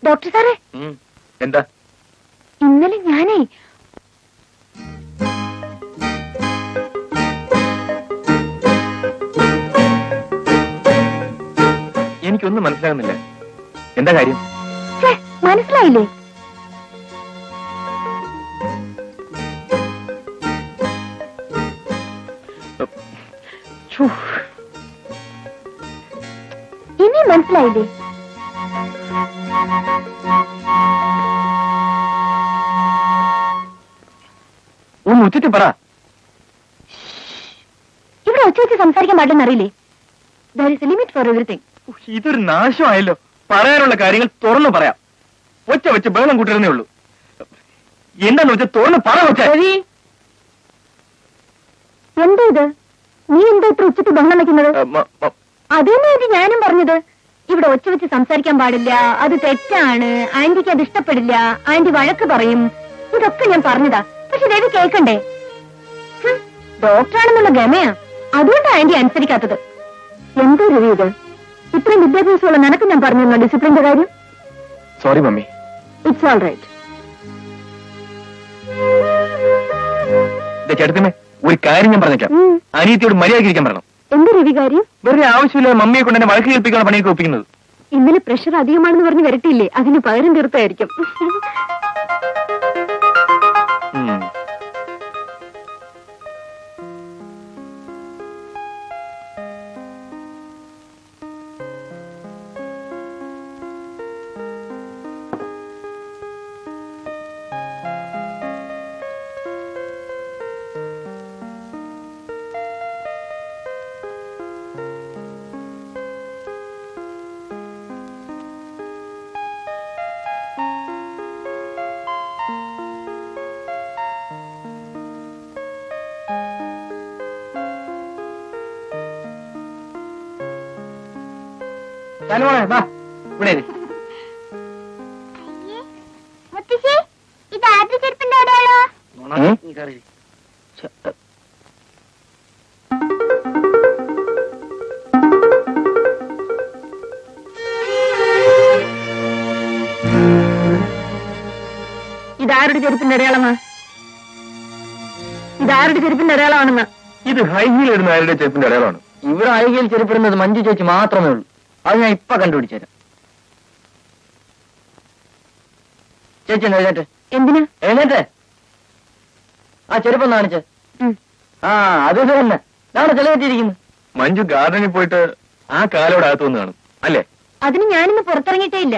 Doctor സാറേ, എന്താ? ഇന്നലെ ഞാനേ എനിക്കൊന്നും മനസ്സിലാകുന്നില്ല. എന്താ കാര്യം? മനസ്സിലായില്ലേ? ഇനി മനസ്സിലായില്ലേ? ഒന്ന് ഉച്ചത്തിൽ പറ. ഇവിടെ ഒച്ച വെച്ച് സംസാരിക്കാൻ പാടില്ലെന്ന് അറിയില്ലേ? There is a limit for everything. ഇതൊരു നാശമായല്ലോ. പറയാനുള്ള കാര്യങ്ങൾ തുറന്നു പറയാം. ഒച്ച വെച്ച് ബഹളം കൂട്ടുന്നേ ഉള്ളൂ. എന്താന്ന് വെച്ചാൽ തുറന്ന് പറ. രവി, എന്താ ഇത്? നീ എന്താ ഇത്ര ഉച്ചത്തിൽ ബഹളം വെക്കുന്നത്? അതന്നെ ഇത് ഞാനും പറഞ്ഞത്. ഇവിടെ ഒച്ച വെച്ച് സംസാരിക്കാൻ പാടില്ല, അത് തെറ്റാണ്, ആന്റിക്ക് അത് ഇഷ്ടപ്പെടില്ല, ആന്റി വഴക്ക് പറയും, ഇതൊക്കെ ഞാൻ പറഞ്ഞതാ. പക്ഷെ രവി കേൾക്കണ്ടേ? ഡോക്ടറാണെന്നുള്ള ഗമയാ, അതുകൊണ്ടാ ആന്റി അനുസരിക്കാത്തത്. എന്തോ രവി ഇത്? ഇത്രയും വിദ്യാഭ്യാസമുള്ള നിനക്ക് ഞാൻ പറഞ്ഞിരുന്നോ ഡിസിപ്ലിന്റെ കാര്യം? Sorry mummy. It's all right. ചേട്ടത്തിനെ ഒരു കാര്യം ഞാൻ പറഞ്ഞേക്കാം. അനിയത്തിയോട് മര്യാദയ്ക്ക് പറയണം. എന്ത് രവി കാര്യം? വെറുതെ ആവശ്യമില്ല മമ്മിയെ കൊണ്ട് എന്നെ വഴക്ക് കേൾപ്പിക്കാനുള്ള പണിയൊക്കെ ഒപ്പിക്കുന്നത്. ഇന്നലെ പ്രഷർ അധികമാണെന്ന് പറഞ്ഞ് വരട്ടിയില്ലേ, അതിന് പകരം തീർത്തായിരിക്കും. ഇതാരുടെ ചെരുപ്പിന്റെ അടയാളമാണ്? ഇതാരുടെ ചെരുപ്പിന്റെ അടയാളമാണെന്ന്? ഇത് ഹൈഹീൽ ഇടുന്ന ആരുടെ ചെരുപ്പിന്റെ അടയാളമാണ്? ഇവിടെ ഹൈഹീൽ ചെരുപ്പിടുന്നത് മഞ്ജു ചേച്ചി മാത്രമേ ഉള്ളൂ. അത് ഞാൻ ഇപ്പൊ കണ്ടുപിടിച്ചുതരാം. ചേച്ചി എഴുന്നേറ്റ്. എന്തിനാ എഴുന്നേറ്റ്? ആ ചെരുപ്പം കാണിച്ച്. ആ അത് തന്നെ നാളെ ചെലവെറ്റിരിക്കുന്നു. മഞ്ജു ഗാർഡനിൽ പോയിട്ട് ആ കാലോട് അകത്ത് വന്ന് കാണും അല്ലേ? അതിന് ഞാനിന്ന് പുറത്തിറങ്ങിയിട്ടേ ഇല്ല.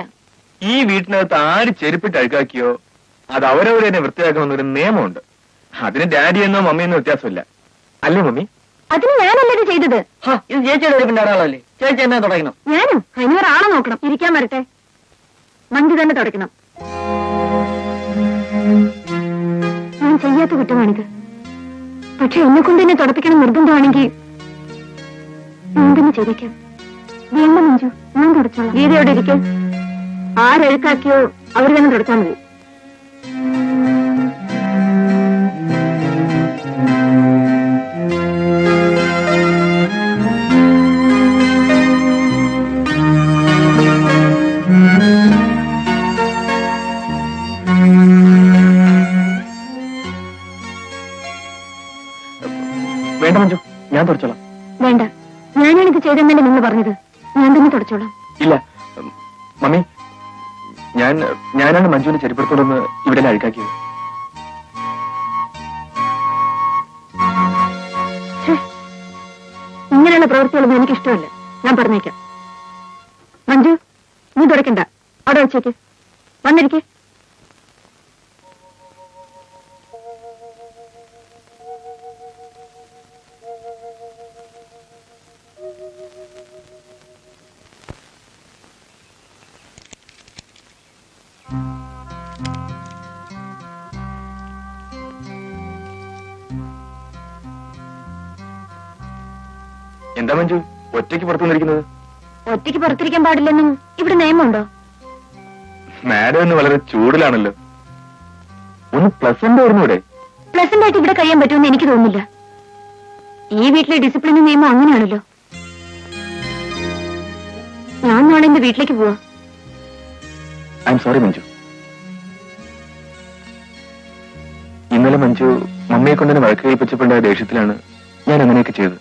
ഈ വീട്ടിനകത്ത് ആര് ചെരുപ്പിട്ട് അഴുക്കാക്കിയോ അത് അവരവരെ തന്നെ വൃത്തിയാക്കണമെന്നൊരു നിയമമുണ്ട്. അതിന് ഡാഡി എന്നോ മമ്മിയെന്നോ വ്യത്യാസമില്ല അല്ലേ മമ്മി? അതിന് ഞാനല്ലേ ഇത് ചെയ്തത്? ഇത് ചേച്ചിയുടെ ചെരുപ്പിന്റെ അടയാളല്ലേ? ചേച്ചി എന്നെ തുടങ്ങണം. ഞാനും അതിനൊരാളെ നോക്കണം. ഇരിക്കാൻ വരട്ടെ. മഞ്ജു തന്നെ തുടയ്ക്കണം. ഞാൻ ചെയ്യാത്ത കുറ്റമാണിത്. പക്ഷെ എന്നെ കൊണ്ട് തന്നെ തുടപ്പിക്കണം നിർബന്ധമാണെങ്കിൽ ഞാൻ തന്നെ ചെയ്തേക്കാം. വേണ്ട മഞ്ജു, ഞാൻ തുടച്ചോളാം. ഗീതയോടെ ഇരിക്കാൻ. ആരെഴുക്കാക്കിയോ അവർ തന്നെ തുടച്ചാൽ മതി. വേണ്ട മഞ്ജു, ഞാൻ തുടച്ചോളാം. വേണ്ട, ഞാനാണിത് ചെയ്തെന്നല്ലേ നിങ്ങൾ പറഞ്ഞത്. ഞാൻ തന്നെ തുടച്ചോളാം. ഇല്ല മമ്മി, ഞാനാണ് മഞ്ജുവിന്റെ ചെരുപ്പെടുത്തോടൊന്ന് ഇവിടെ അഴുക്കാക്കിയത്. ഇങ്ങനെയുള്ള പ്രവൃത്തികളൊന്നും എനിക്കിഷ്ടമല്ല. ഞാൻ പറഞ്ഞേക്കാം. മഞ്ജു, നീ തുടക്കണ്ട. അവിടെ വെച്ചേക്ക്. വന്നിരിക്കേ. എന്താ മഞ്ജു ഒറ്റയ്ക്ക് പുറത്തു വന്നിരിക്കുന്നത്? ഒറ്റയ്ക്ക് പുറത്തിരിക്കാൻ പാടില്ലെന്നും ഇവിടെ നിയമമുണ്ടോ? മാഡം ഇന്ന് വളരെ ചൂടിലാണല്ലോ. ഒന്ന് പ്ലസന്റ് ആയിരുന്നു ഇവിടെ. പ്ലസന്റ് ആയിട്ട് ഇവിടെ കഴിയാൻ പറ്റുമെന്ന് എനിക്ക് തോന്നുന്നില്ല. ഈ വീട്ടിലെ ഡിസിപ്ലിനും നിയമം അങ്ങനെയാണല്ലോ. ഞാൻ നാളെ എന്റെ വീട്ടിലേക്ക് പോവാ. I am sorry Manju. ഇന്നലെ മഞ്ജു മമ്മിയെ കൊണ്ടുതന്നെ വഴക്ക് കഴിപ്പിച്ചപ്പോഴുണ്ടായ ദേഷ്യത്തിലാണ് ഞാൻ അങ്ങനെയൊക്കെ ചെയ്തത്.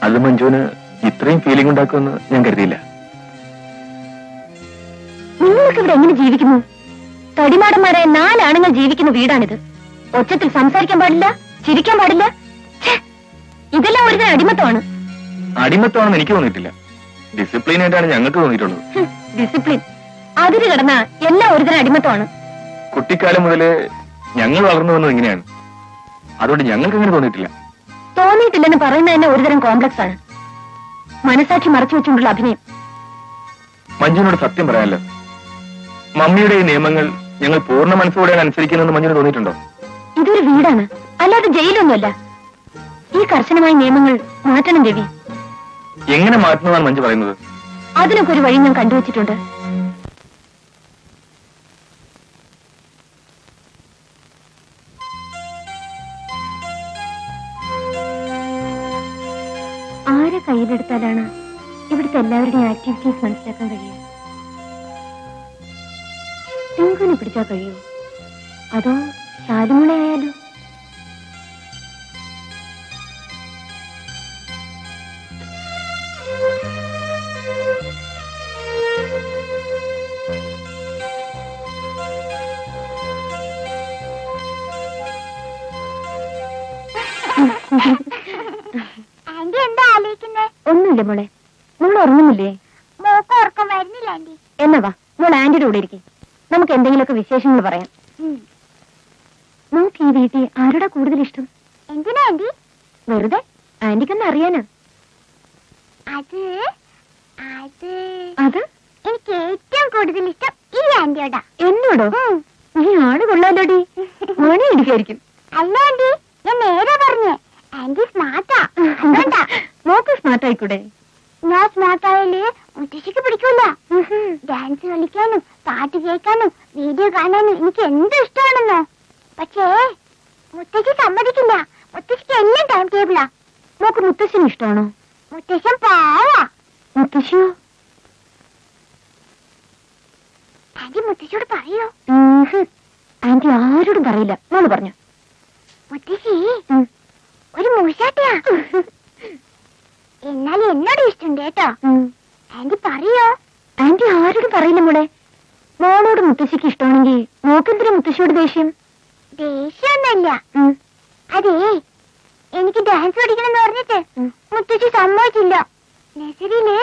അത് മഞ്ജുവിന് ഇത്രയും ഫീലിംഗ് ഉണ്ടാക്കുമെന്ന് ഞാൻ കരുതിയില്ല. നിങ്ങൾക്ക് ഇവിടെ എങ്ങനെ ജീവിക്കുന്നു? തടിമാടന്മാരായ 4 ആണുങ്ങൾ ജീവിക്കുന്ന വീടാണിത്. ഒച്ചത്തിൽ സംസാരിക്കാൻ പാടില്ല, ചിരിക്കാൻ പാടില്ല. ഛെ, ഇതെല്ലാം ഒരു അടിമത്തമാണ്. അടിമത്തമാണെന്ന് എനിക്ക് തോന്നിയിട്ടില്ല. ഡിസിപ്ലിൻ ആയിട്ടാണ് ഞങ്ങൾക്ക് തോന്നിയിട്ടുള്ളത്. ഡിസിപ്ലിൻ അതിര് കിടന്ന എല്ലാം ഒരുതരം അടിമത്തമാണ്. കുട്ടിക്കാലം മുതല് ഞങ്ങൾ വളർന്നു വന്നത് ഇങ്ങനെയാണ്. അതുകൊണ്ട് ഞങ്ങൾക്ക് അങ്ങനെ തോന്നിയിട്ടില്ല. തോന്നിയിട്ടില്ലെന്ന് പറയുന്നത് തന്നെ ഒരുതരം കോംപ്ലക്സ് ആണ്. മനസാക്ഷി മറച്ചു വെച്ചുകൊണ്ടുള്ള അഭിനയം. മഞ്ജുവിനോട് സത്യം പറയാമല്ലോ, മമ്മിയുടെ ഈ നിയമങ്ങൾ ഞങ്ങൾ പൂർണ്ണ മനസ്സോടെയാണ് അനുസരിക്കുന്നതെന്ന് മഞ്ജുവിന് തോന്നിയിട്ടുണ്ടോ? ഇതൊരു വീടാണ്, അല്ലാതെ ജയിലൊന്നുമല്ല. ഈ കർശനമായ നിയമങ്ങൾ മാറ്റണം രവി. എങ്ങനെ മാറ്റുന്നതാണ് മഞ്ജു പറയുന്നത്? അതിനൊക്കെ ഒരു വഴി ഞാൻ കണ്ടുവച്ചിട്ടുണ്ട്. ആരെ കയ്യിലെടുത്താലാണ് ഇവിടുത്തെ എല്ലാവരുടെയും ആക്ടിവിറ്റീസ് മനസ്സിലാക്കാൻ കഴിയുക? ടിങ്കുവിനെ പിടിച്ചാൽ കഴിയോ? അതോ ശാലുമുള ആയാലോ? ആന്റി എന്താ ആലോചിക്കുന്നേ? ഒന്നുമില്ല മോളെ. മോൾ ഉറങ്ങുന്നില്ലേ? മോക്ക് ഉറക്കം വരുന്നില്ല ആന്റി. എന്നാ വാ, മോൾ ആന്റിയുടെ കൂടെ ഇരിക്കും. നമുക്ക് എന്തെങ്കിലുമൊക്കെ വിശേഷങ്ങൾ പറയാം. മോക്ക് ഈ വീട്ടിൽ ആരോടാ കൂടുതൽ ഇഷ്ടം? എന്തിനാ ആന്റി? വെറുതെ ആന്റിക്കൊന്ന് അറിയാനാ. അത് അത് അത് എനിക്ക് ഏറ്റവും കൂടുതൽ ഇഷ്ടം ഈ ആന്റിയോടാ. എന്നോടോ? നീ ആട് കൊള്ളാലോടി. മോനെ ഇടിക്കായിരിക്കും. അല്ല ആന്റി, ഞാൻ നേരെ പറഞ്ഞേ. ആന്റി സ്മാർട്ടാ, അതുകൊണ്ടാ. മോക്ക് സ്മാർട്ട് ആയിക്കൂടെ? ഞാൻ സ്മാർട്ട് ആയാല് മുത്തശ്ശിക്ക് പിടിക്കൂല. ഡാൻസ് കളിക്കാനും പാട്ട് കേൾക്കാനും വീഡിയോ കാണാനും എനിക്ക് എന്ത് ഇഷ്ടമാണെന്നോ. പക്ഷേ മുത്തശ്ശി സമ്മതിക്കില്ല. മുത്തശ്ശിക്ക് എല്ലാം ടൈം ടേബിളാ. മോക്ക് മുത്തശ്ശന് ഇഷ്ടമാണോ? മുത്തശ്ശൻ പാവാ. മുത്തശ്ശിയോ? ആന്റി മുത്തശ്ശിയോട് പറയോ? ആന്റി ആരോടും പറയില്ല. മോള് പറഞ്ഞു. മുത്തശ്ശി ഒരു മൂശാട്ടിയാ. എന്നാലും എന്നോട് ഇഷ്ടമുണ്ട് കേട്ടോ. ആന്റി പറയോ? ആന്റി ആരോടും പറയില്ല മോളെ. മോളോട് മുത്തശ്ശിക്ക് ഇഷ്ടമാണെങ്കിൽ മോക്കെന്തിനാ മുത്തശ്ശിയോട് ദേഷ്യം? ദേഷ്യമൊന്നുമില്ല. അതേ, എനിക്ക് ഡാൻസ് പഠിക്കണം എന്ന് പറഞ്ഞിട്ട് മുത്തശ്ശി സമ്മതിച്ചില്ല. നഴ്സറിയില്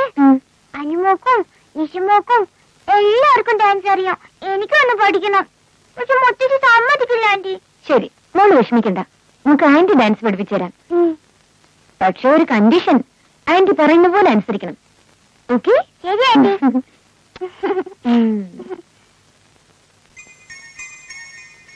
അനുമോക്കും നിഷമോക്കും എല്ലാവർക്കും ഡാൻസ് അറിയാം. എനിക്കൊന്ന് പഠിക്കണം. പക്ഷെ മുത്തശ്ശി സമ്മതിക്കില്ല ആന്റി. ശരി, മോള് വിഷമിക്കണ്ട. നമുക്ക് ആന്റി ഡാൻസ് പഠിപ്പിച്ചു തരാം. പക്ഷെ ഒരു കണ്ടീഷൻ, ആന്റി പറയുന്ന പോലെ അനുസരിക്കണം. ഓക്കെ? ശരി ആന്റി.